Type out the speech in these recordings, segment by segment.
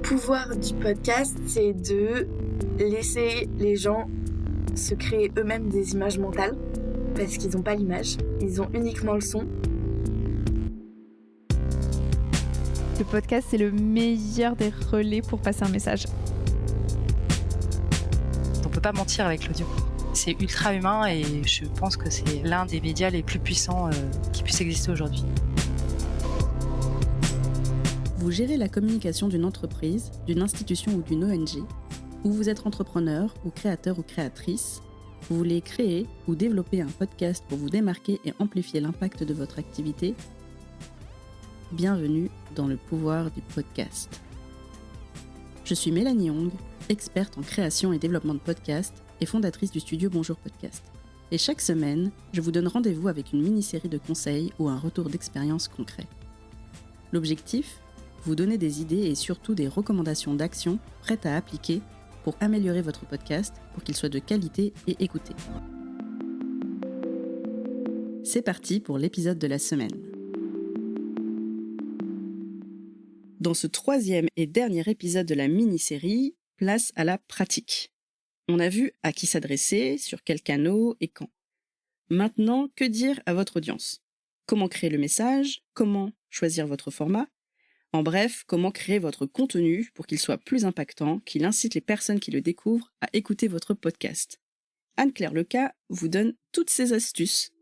pouvoir du podcast, c'est de laisser les gens se créer eux-mêmes des images mentales, parce qu'ils n'ont pas l'image, ils ont uniquement le son. Le podcast, c'est le meilleur des relais pour passer un message. On peut pas mentir avec l'audio. C'est ultra humain et je pense que c'est l'un des médias les plus puissants qui puissent exister aujourd'hui. Vous gérez la communication d'une entreprise, d'une institution ou d'une ONG, ou vous êtes entrepreneur ou créateur ou créatrice, vous voulez créer ou développer un podcast pour vous démarquer et amplifier l'impact de votre activité. Bienvenue dans le pouvoir du podcast. Je suis Mélanie Hong, experte en création et développement de podcasts et fondatrice du studio Bonjour Podcast. Et chaque semaine, je vous donne rendez-vous avec une mini-série de conseils ou un retour d'expérience concret. L'objectif ? Vous donner des idées et surtout des recommandations d'action prêtes à appliquer pour améliorer votre podcast pour qu'il soit de qualité et écouté. C'est parti pour l'épisode de la semaine. Dans ce troisième et dernier épisode de la mini-série, place à la pratique. On a vu à qui s'adresser, sur quels canaux et quand. Maintenant, que dire à votre audience ? Comment créer le message ? Comment choisir votre format ? En bref, comment créer votre contenu pour qu'il soit plus impactant, qu'il incite les personnes qui le découvrent à écouter votre podcast. Anne-Claire Leca vous donne toutes ces astuces.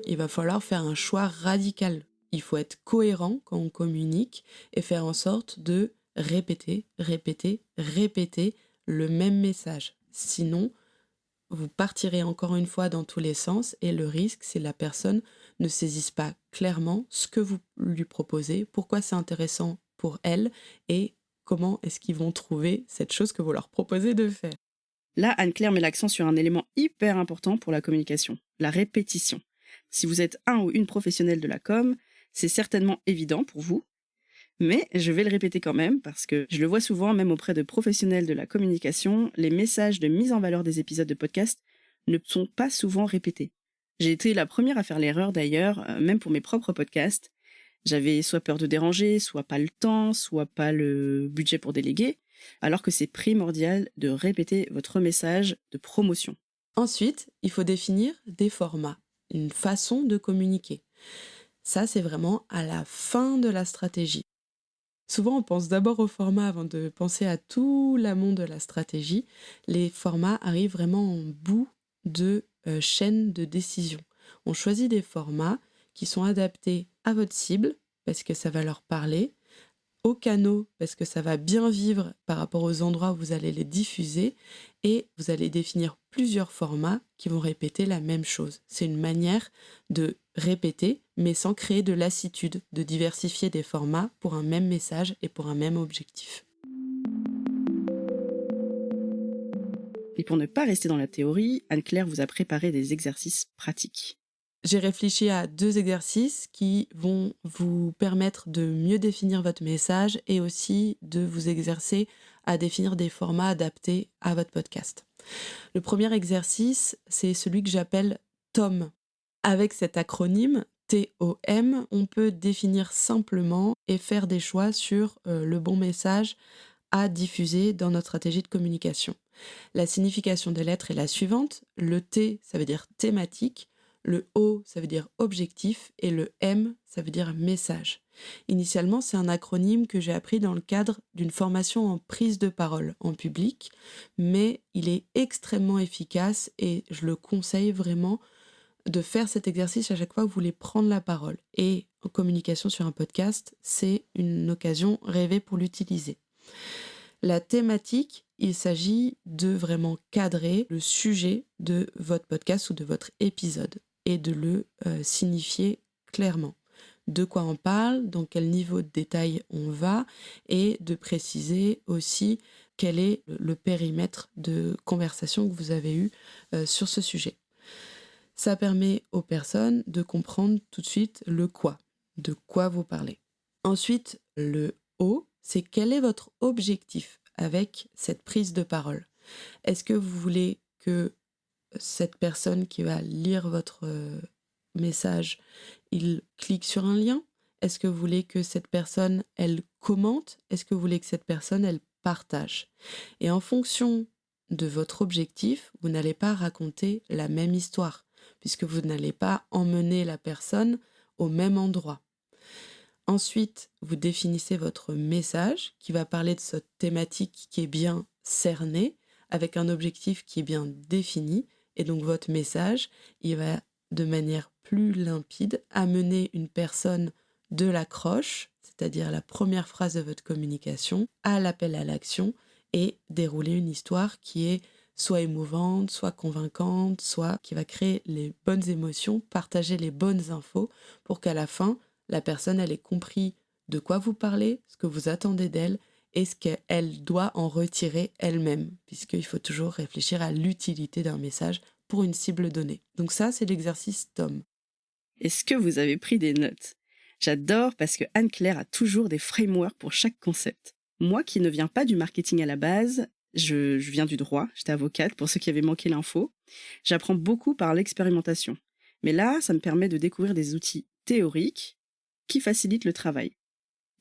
Il va falloir faire un choix radical. Il faut être cohérent quand on communique et faire en sorte de répéter le même message. Sinon, vous partirez encore une fois dans tous les sens et le risque, c'est que la personne ne saisisse pas clairement ce que vous lui proposez, pourquoi c'est intéressant pour elle et comment est-ce qu'ils vont trouver cette chose que vous leur proposez de faire. Là, Anne-Claire met l'accent sur un élément hyper important pour la communication, la répétition. Si vous êtes un ou une professionnelle de la com, c'est certainement évident pour vous, mais je vais le répéter quand même parce que je le vois souvent même auprès de professionnels de la communication, les messages de mise en valeur des épisodes de podcast ne sont pas souvent répétés. J'ai été la première à faire l'erreur d'ailleurs, même pour mes propres podcasts. J'avais soit peur de déranger, soit pas le temps, soit pas le budget pour déléguer, alors que c'est primordial de répéter votre message de promotion. Ensuite, il faut définir des formats, une façon de communiquer. Ça, c'est vraiment à la fin de la stratégie. Souvent, on pense d'abord au format avant de penser à tout l'amont de la stratégie. Les formats arrivent vraiment en bout de chaîne de décision. On choisit des formats qui sont adaptés à votre cible, parce que ça va leur parler, aux canaux, parce que ça va bien vivre par rapport aux endroits où vous allez les diffuser, et vous allez définir plusieurs formats qui vont répéter la même chose. C'est une manière de répéter, mais sans créer de lassitude, de diversifier des formats pour un même message et pour un même objectif. Et pour ne pas rester dans la théorie, Anne-Claire vous a préparé des exercices pratiques. J'ai réfléchi à 2 exercices qui vont vous permettre de mieux définir votre message et aussi de vous exercer à définir des formats adaptés à votre podcast. Le premier exercice, c'est celui que j'appelle TOM. Avec cet acronyme, TOM, on peut définir simplement et faire des choix sur le bon message à diffuser dans notre stratégie de communication. La signification des lettres est la suivante. Le T, ça veut dire thématique. Le O, ça veut dire objectif, et le M, ça veut dire message. Initialement, c'est un acronyme que j'ai appris dans le cadre d'une formation en prise de parole en public, mais il est extrêmement efficace et je le conseille vraiment de faire cet exercice à chaque fois que vous voulez prendre la parole. Et en communication sur un podcast, c'est une occasion rêvée pour l'utiliser. La thématique, il s'agit de vraiment cadrer le sujet de votre podcast ou de votre épisode et de le signifier clairement. De quoi on parle, dans quel niveau de détail on va et de préciser aussi quel est le périmètre de conversation que vous avez eu sur ce sujet. Ça permet aux personnes de comprendre tout de suite le quoi, de quoi vous parlez. Ensuite, le O, c'est quel est votre objectif avec cette prise de parole. Est-ce que vous voulez que cette personne qui va lire votre message, il clique sur un lien ? Est-ce que vous voulez que cette personne, elle commente? Est-ce que vous voulez que cette personne, elle partage? Et en fonction de votre objectif, vous n'allez pas raconter la même histoire, puisque vous n'allez pas emmener la personne au même endroit. Ensuite, vous définissez votre message qui va parler de cette thématique qui est bien cernée, avec un objectif qui est bien défini. Et donc votre message, il va de manière plus limpide amener une personne de l'accroche, c'est-à-dire la première phrase de votre communication, à l'appel à l'action et dérouler une histoire qui est soit émouvante, soit convaincante, soit qui va créer les bonnes émotions, partager les bonnes infos pour qu'à la fin, la personne, elle ait compris de quoi vous parlez, ce que vous attendez d'elle et ce qu'elle doit en retirer elle-même, puisqu'il faut toujours réfléchir à l'utilité d'un message pour une cible donnée. Donc ça, c'est l'exercice TOM. Est-ce que vous avez pris des notes? J'adore parce que Anne-Claire a toujours des frameworks pour chaque concept. Moi qui ne viens pas du marketing à la base, je viens du droit, j'étais avocate pour ceux qui avaient manqué l'info. J'apprends beaucoup par l'expérimentation. Mais là, ça me permet de découvrir des outils théoriques qui facilitent le travail.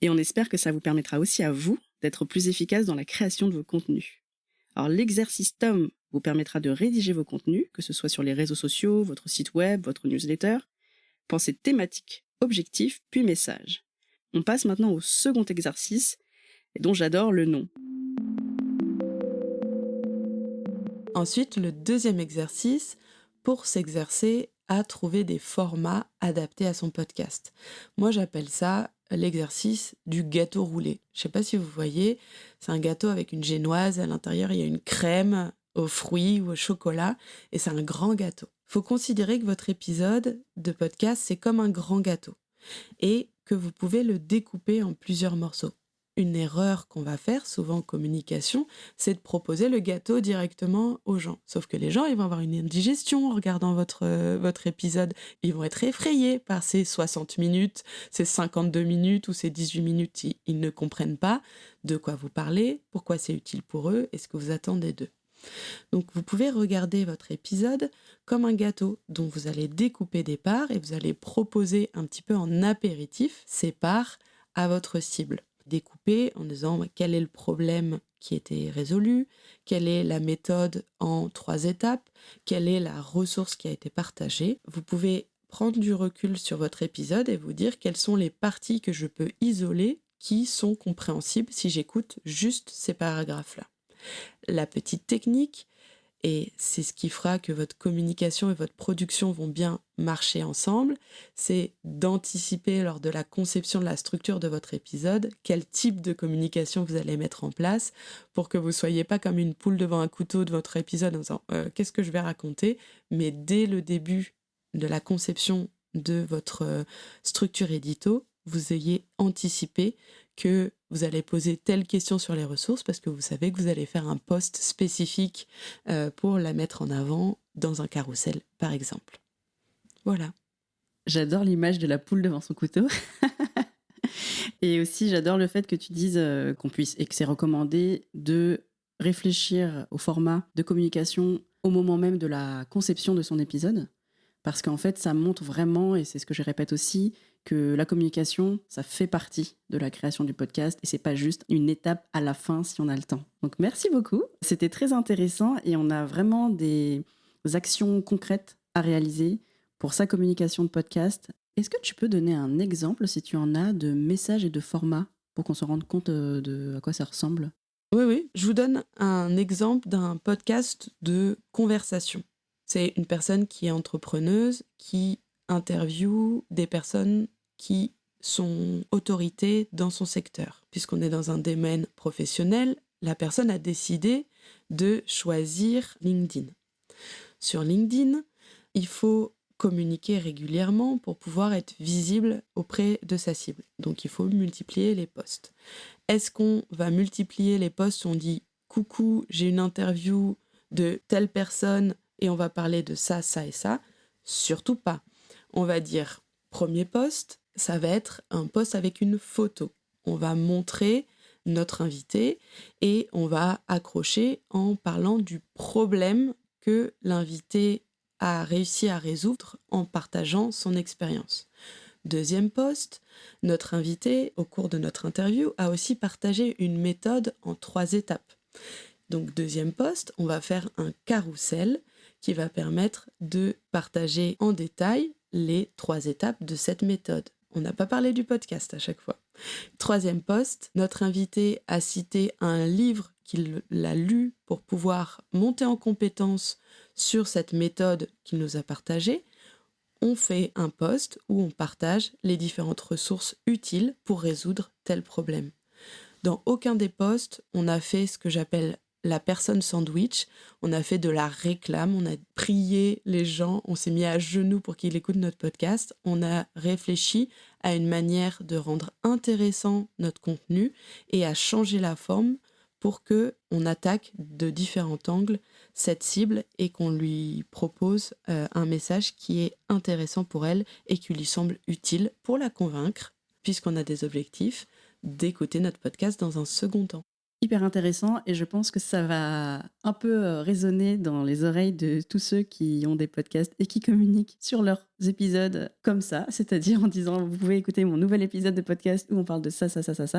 Et on espère que ça vous permettra aussi à vous d'être plus efficace dans la création de vos contenus. Alors l'exercice TOM vous permettra de rédiger vos contenus, que ce soit sur les réseaux sociaux, votre site web, votre newsletter. Pensez thématique, objectif, puis message. On passe maintenant au second exercice, et dont j'adore le nom. Ensuite, le deuxième exercice, pour s'exercer à trouver des formats adaptés à son podcast. Moi, j'appelle ça l'exercice du gâteau roulé. Je ne sais pas si vous voyez, c'est un gâteau avec une génoise, à l'intérieur, il y a une crème aux fruits ou au chocolat, et c'est un grand gâteau. Il faut considérer que votre épisode de podcast, c'est comme un grand gâteau, et que vous pouvez le découper en plusieurs morceaux. Une erreur qu'on va faire souvent en communication, c'est de proposer le gâteau directement aux gens. Sauf que les gens, ils vont avoir une indigestion en regardant votre épisode. Ils vont être effrayés par ces 60 minutes, ces 52 minutes ou ces 18 minutes. Ils ne comprennent pas de quoi vous parlez, pourquoi c'est utile pour eux et ce que vous attendez d'eux. Donc vous pouvez regarder votre épisode comme un gâteau dont vous allez découper des parts et vous allez proposer un petit peu en apéritif ces parts à votre cible. Découper en disant quel est le problème qui était résolu, quelle est la méthode en 3 étapes, quelle est la ressource qui a été partagée. Vous pouvez prendre du recul sur votre épisode et vous dire quelles sont les parties que je peux isoler qui sont compréhensibles si j'écoute juste ces paragraphes-là. La petite technique, et c'est ce qui fera que votre communication et votre production vont bien marcher ensemble, c'est d'anticiper lors de la conception de la structure de votre épisode quel type de communication vous allez mettre en place pour que vous ne soyez pas comme une poule devant un couteau de votre épisode en disant qu'est-ce que je vais raconter, mais dès le début de la conception de votre structure édito, vous ayez anticipé que vous allez poser telle question sur les ressources parce que vous savez que vous allez faire un post spécifique pour la mettre en avant dans un carrousel, par exemple. Voilà. J'adore l'image de la poule devant son couteau. Et aussi, j'adore le fait que tu dises qu'on puisse, et que c'est recommandé de réfléchir au format de communication au moment même de la conception de son épisode. Parce qu'en fait, ça montre vraiment, et c'est ce que je répète aussi, que la communication, ça fait partie de la création du podcast et c'est pas juste une étape à la fin si on a le temps. Donc merci beaucoup, c'était très intéressant et on a vraiment des actions concrètes à réaliser pour sa communication de podcast. Est-ce que tu peux donner un exemple, si tu en as, de messages et de formats pour qu'on se rende compte de à quoi ça ressemble? Oui, je vous donne un exemple d'un podcast de conversation. C'est une personne qui est entrepreneuse, qui interviewe des personnes qui sont autorités dans son secteur. Puisqu'on est dans un domaine professionnel, la personne a décidé de choisir LinkedIn. Sur LinkedIn, il faut communiquer régulièrement pour pouvoir être visible auprès de sa cible. Donc il faut multiplier les posts. Est-ce qu'on va multiplier les posts où on dit « Coucou, j'ai une interview de telle personne et on va parler de ça, ça et ça », surtout pas. On va dire premier post, ça va être un post avec une photo. On va montrer notre invité et on va accrocher en parlant du problème que l'invité a réussi à résoudre en partageant son expérience. Deuxième post, notre invité, au cours de notre interview, a aussi partagé une méthode en 3 étapes. Donc, deuxième post, on va faire un carrousel qui va permettre de partager en détail les 3 étapes de cette méthode. On n'a pas parlé du podcast à chaque fois. Troisième post, notre invité a cité un livre qu'il a lu pour pouvoir monter en compétence sur cette méthode qu'il nous a partagée. On fait un post où on partage les différentes ressources utiles pour résoudre tel problème. Dans aucun des posts, on a fait ce que j'appelle la personne sandwich. On a fait de la réclame, on a prié les gens, on s'est mis à genoux pour qu'ils écoutent notre podcast. On a réfléchi à une manière de rendre intéressant notre contenu et à changer la forme pour qu'on attaque de différents angles cette cible et qu'on lui propose un message qui est intéressant pour elle et qui lui semble utile pour la convaincre, puisqu'on a des objectifs, d'écouter notre podcast dans un second temps. Hyper intéressant, et je pense que ça va un peu résonner dans les oreilles de tous ceux qui ont des podcasts et qui communiquent sur leurs épisodes comme ça, c'est-à-dire en disant vous pouvez écouter mon nouvel épisode de podcast où on parle de ça,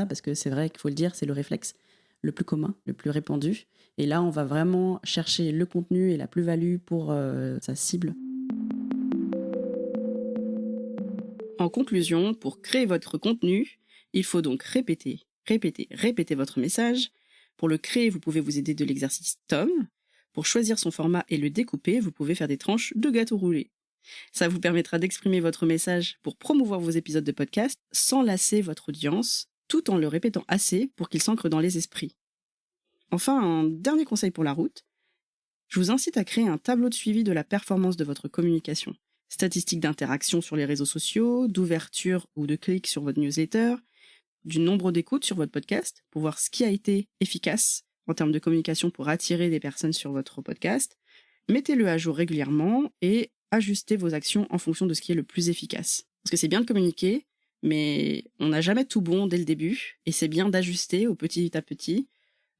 parce que c'est vrai qu'il faut le dire, c'est le réflexe le plus commun, le plus répandu. Et là, on va vraiment chercher le contenu et la plus-value pour sa cible. En conclusion, pour créer votre contenu, il faut donc répéter votre message. Pour le créer, vous pouvez vous aider de l'exercice TOM. Pour choisir son format et le découper, vous pouvez faire des tranches de gâteau roulé. Ça vous permettra d'exprimer votre message pour promouvoir vos épisodes de podcast sans lasser votre audience, tout en le répétant assez pour qu'il s'ancre dans les esprits. Enfin, un dernier conseil pour la route. Je vous incite à créer un tableau de suivi de la performance de votre communication. Statistiques d'interaction sur les réseaux sociaux, d'ouverture ou de clics sur votre newsletter, du nombre d'écoutes sur votre podcast pour voir ce qui a été efficace en termes de communication pour attirer des personnes sur votre podcast. Mettez-le à jour régulièrement et ajustez vos actions en fonction de ce qui est le plus efficace. Parce que c'est bien de communiquer, mais on n'a jamais tout bon dès le début et c'est bien d'ajuster au petit à petit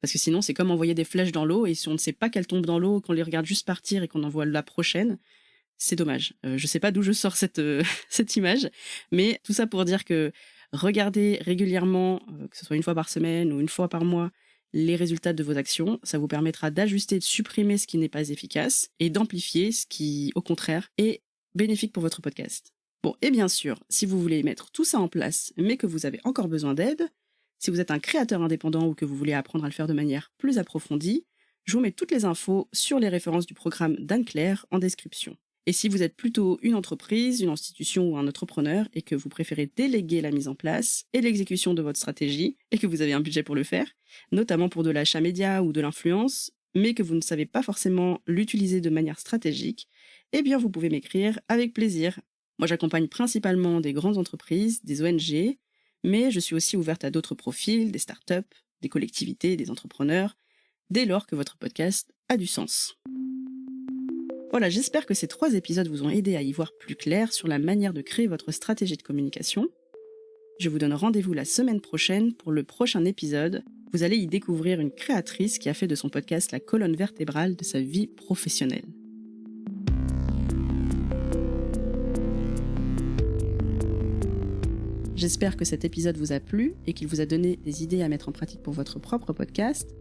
parce que sinon c'est comme envoyer des flèches dans l'eau et si on ne sait pas qu'elles tombent dans l'eau, qu'on les regarde juste partir et qu'on en voit la prochaine, c'est dommage. Je sais pas d'où je sors cette image, mais tout ça pour dire que regardez régulièrement, que ce soit une fois par semaine ou une fois par mois, les résultats de vos actions. Ça vous permettra d'ajuster, de supprimer ce qui n'est pas efficace et d'amplifier ce qui, au contraire, est bénéfique pour votre podcast. Bon, et bien sûr, si vous voulez mettre tout ça en place, mais que vous avez encore besoin d'aide, si vous êtes un créateur indépendant ou que vous voulez apprendre à le faire de manière plus approfondie, je vous mets toutes les infos sur les références du programme d'Anne-Claire en description. Et si vous êtes plutôt une entreprise, une institution ou un entrepreneur et que vous préférez déléguer la mise en place et l'exécution de votre stratégie et que vous avez un budget pour le faire, notamment pour de l'achat média ou de l'influence, mais que vous ne savez pas forcément l'utiliser de manière stratégique, eh bien vous pouvez m'écrire avec plaisir. Moi j'accompagne principalement des grandes entreprises, des ONG, mais je suis aussi ouverte à d'autres profils, des startups, des collectivités, des entrepreneurs, dès lors que votre podcast a du sens. Voilà, j'espère que ces 3 épisodes vous ont aidé à y voir plus clair sur la manière de créer votre stratégie de communication. Je vous donne rendez-vous la semaine prochaine pour le prochain épisode. Vous allez y découvrir une créatrice qui a fait de son podcast la colonne vertébrale de sa vie professionnelle. J'espère que cet épisode vous a plu et qu'il vous a donné des idées à mettre en pratique pour votre propre podcast.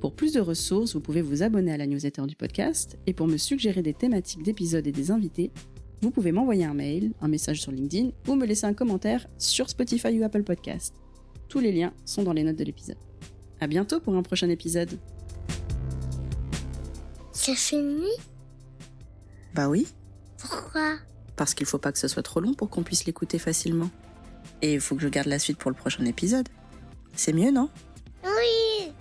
Pour plus de ressources, vous pouvez vous abonner à la newsletter du podcast et pour me suggérer des thématiques d'épisodes et des invités, vous pouvez m'envoyer un mail, un message sur LinkedIn ou me laisser un commentaire sur Spotify ou Apple Podcast. Tous les liens sont dans les notes de l'épisode. À bientôt pour un prochain épisode. C'est fini? Bah oui, Pourquoi? parce qu'il faut pas que ce soit trop long pour qu'on puisse l'écouter facilement. Et il faut que je garde la suite pour le prochain épisode. C'est mieux, non? Oui!